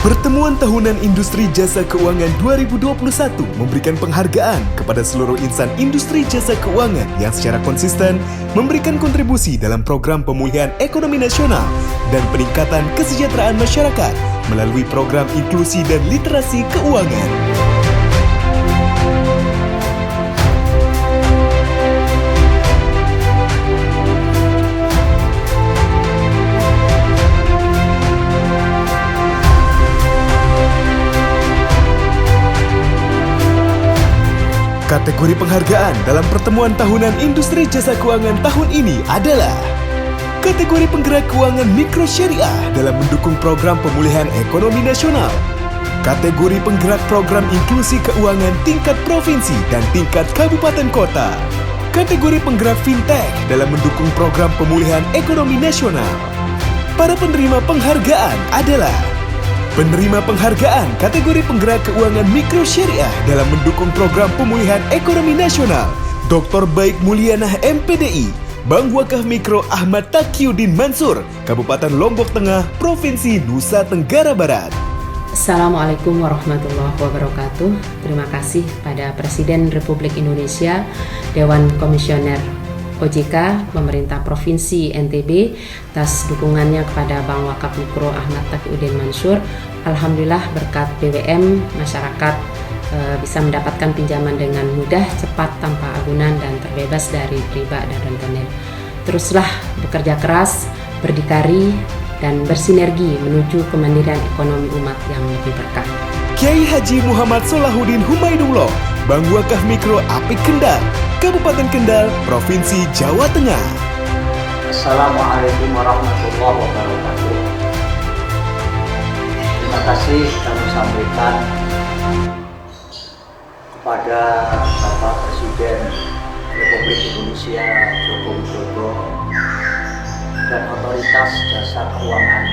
Pertemuan Tahunan Industri Jasa Keuangan 2021 memberikan penghargaan kepada seluruh insan industri jasa keuangan yang secara konsisten memberikan kontribusi dalam program pemulihan ekonomi nasional dan peningkatan kesejahteraan masyarakat melalui program inklusi dan literasi keuangan. Kategori penghargaan dalam Pertemuan Tahunan Industri Jasa Keuangan tahun ini adalah kategori penggerak keuangan mikro syariah dalam mendukung program pemulihan ekonomi nasional, kategori penggerak program inklusi keuangan tingkat provinsi dan tingkat kabupaten kota, kategori penggerak fintech dalam mendukung program pemulihan ekonomi nasional. Para penerima penghargaan adalah penerima penghargaan kategori penggerak keuangan mikro syariah dalam mendukung program pemulihan ekonomi nasional, Dr. Baik Mulianah MPDI, Bank Wakaf Mikro Ahmad Taqiyuddin Mansur, Kabupaten Lombok Tengah, Provinsi Nusa Tenggara Barat. Assalamualaikum warahmatullahi wabarakatuh. Terima kasih pada Presiden Republik Indonesia, Dewan Komisioner OJK, Pemerintah Provinsi NTB atas dukungannya kepada Bank Wakaf Mikro Ahmad Taqiyuddin Mansur. Alhamdulillah berkat BWM masyarakat bisa mendapatkan pinjaman dengan mudah, cepat, tanpa agunan dan terbebas dari riba dan rentenir. Teruslah bekerja keras, berdikari dan bersinergi menuju kemandirian ekonomi umat yang lebih berkah. Kiai Haji Muhammad Solahuddin Humaidullah, Bank Wakaf Mikro Apik Kendal, Kabupaten Kendal, Provinsi Jawa Tengah. Assalamualaikum warahmatullahi wabarakatuh. Terima kasih kami sampaikan kepada Bapak Presiden Republik Indonesia Joko Widodo dan Otoritas Jasa Keuangan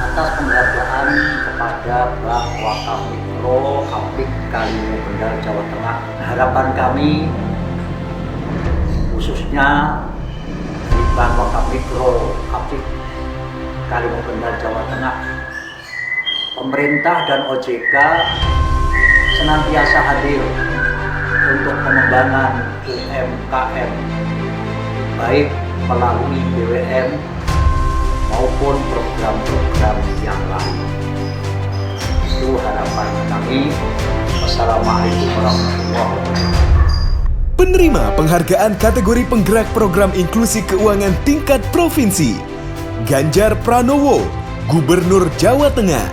atas penghargaan kepada Bank Wakaf Mikro Apik Kalimantan Kendal, Jawa Tengah. Harapan kami khususnya di Bank Wakaf Mikro Apik Kalimantan Kendal, Jawa Tengah, pemerintah dan OJK senantiasa hadir untuk pengembangan UMKM baik melalui BWM maupun program-program yang lain. Itu harapan kami. Wassalamualaikum warahmatullahi wabarakatuh. Penerima penghargaan kategori penggerak program inklusi keuangan tingkat provinsi, Ganjar Pranowo, Gubernur Jawa Tengah.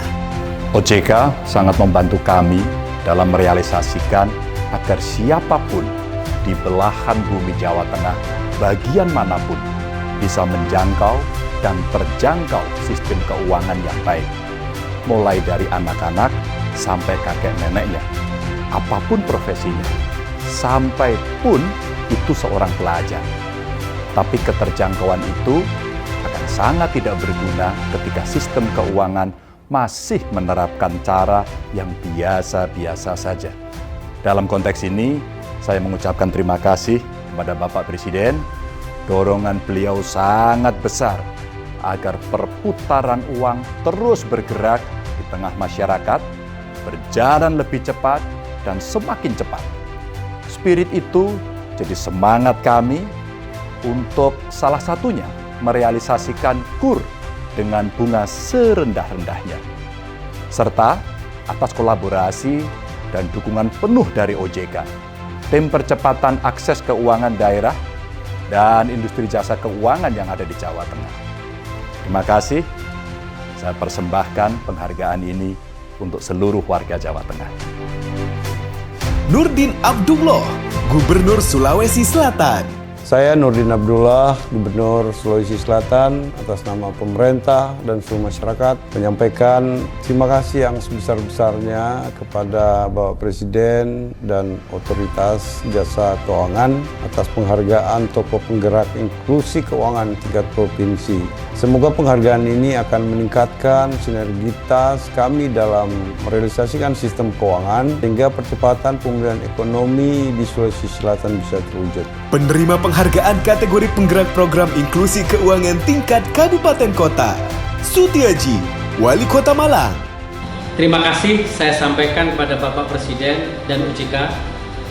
OJK sangat membantu kami dalam merealisasikan agar siapapun di belahan bumi Jawa Tengah, bagian manapun, bisa menjangkau dan terjangkau sistem keuangan yang baik, mulai dari anak-anak sampai kakek neneknya, apapun profesinya, sampai pun itu seorang pelajar. Tapi keterjangkauan itu akan sangat tidak berguna ketika sistem keuangan masih menerapkan cara yang biasa-biasa saja. Dalam konteks ini, saya mengucapkan terima kasih kepada Bapak Presiden. Dorongan beliau sangat besar agar perputaran uang terus bergerak di tengah masyarakat, berjalan lebih cepat dan semakin cepat. Spirit itu jadi semangat kami untuk salah satunya merealisasikan KUR dengan bunga serendah-rendahnya. Serta atas kolaborasi dan dukungan penuh dari OJK, tim percepatan akses keuangan daerah, dan industri jasa keuangan yang ada di Jawa Tengah. Terima kasih, saya persembahkan penghargaan ini untuk seluruh warga Jawa Tengah. Nurdin Abdullah, Gubernur Sulawesi Selatan. Saya Nurdin Abdullah, Gubernur Sulawesi Selatan, atas nama pemerintah dan seluruh masyarakat menyampaikan terima kasih yang sebesar-besarnya kepada Bapak Presiden dan Otoritas Jasa Keuangan atas penghargaan tokoh penggerak inklusi keuangan tingkat provinsi. Semoga penghargaan ini akan meningkatkan sinergitas kami dalam merealisasikan sistem keuangan sehingga percepatan pemulihan ekonomi di Sulawesi Selatan bisa terwujud. Penerima penghargaan kategori penggerak program inklusi keuangan tingkat kabupaten kota, Sutiaji, Wali Kota Malang. Terima kasih saya sampaikan kepada Bapak Presiden dan OJK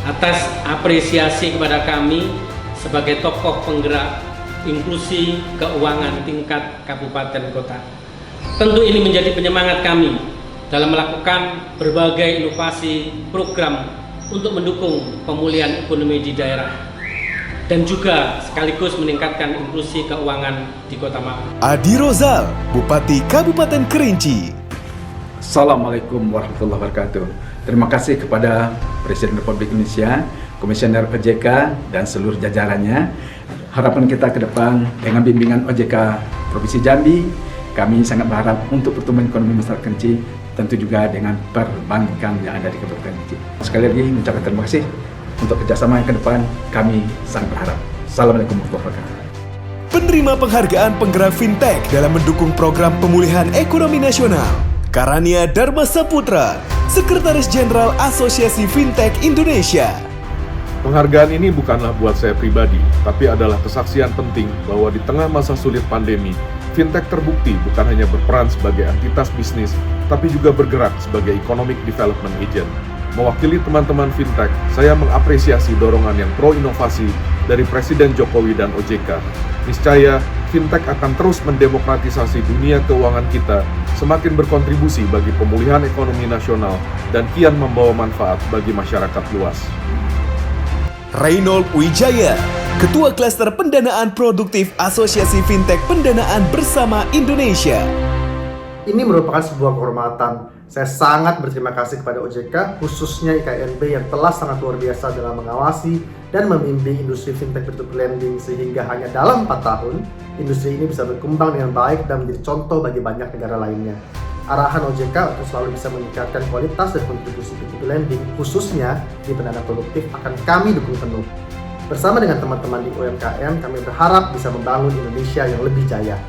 atas apresiasi kepada kami sebagai tokoh penggerak inklusi keuangan tingkat kabupaten kota. Tentu ini menjadi penyemangat kami dalam melakukan berbagai inovasi program untuk mendukung pemulihan ekonomi di daerah dan juga sekaligus meningkatkan inklusi keuangan di Kota Malang. Adi Rozal, Bupati Kabupaten Kerinci. Assalamualaikum warahmatullahi wabarakatuh. Terima kasih kepada Presiden Republik Indonesia, Komisioner OJK, dan seluruh jajarannya. Harapan kita ke depan dengan bimbingan OJK Provinsi Jambi, kami sangat berharap untuk pertumbuhan ekonomi masyarakat Kerinci, tentu juga dengan perbankan yang ada di Kabupaten Kerinci. Sekali lagi mengucapkan terima kasih untuk kerjasama yang ke depan, kami sangat berharap. Assalamualaikum warahmatullahi wabarakatuh. Penerima penghargaan penggerak fintech dalam mendukung program pemulihan ekonomi nasional, Karania Dharma Saputra, Sekretaris Jenderal Asosiasi Fintech Indonesia. Penghargaan ini bukanlah buat saya pribadi, tapi adalah kesaksian penting bahwa di tengah masa sulit pandemi, fintech terbukti bukan hanya berperan sebagai entitas bisnis, tapi juga bergerak sebagai economic development agent. Mewakili teman-teman fintech, saya mengapresiasi dorongan yang pro-inovasi dari Presiden Jokowi dan OJK. Niscaya, fintech akan terus mendemokratisasi dunia keuangan kita, semakin berkontribusi bagi pemulihan ekonomi nasional, dan kian membawa manfaat bagi masyarakat luas. Reynold Wijaya, Ketua Klaster Pendanaan Produktif Asosiasi Fintech Pendanaan Bersama Indonesia. Ini merupakan sebuah kehormatan. Saya sangat berterima kasih kepada OJK, khususnya IKNB yang telah sangat luar biasa dalam mengawasi dan membimbing industri fintech peer-to-peer lending sehingga hanya dalam 4 tahun, industri ini bisa berkembang dengan baik dan menjadi contoh bagi banyak negara lainnya. Arahan OJK untuk selalu bisa meningkatkan kualitas dan kontribusi peer-to-peer lending, khususnya di pendanaan produktif, akan kami dukung penuh. Bersama dengan teman-teman di UMKM, kami berharap bisa membangun Indonesia yang lebih jaya.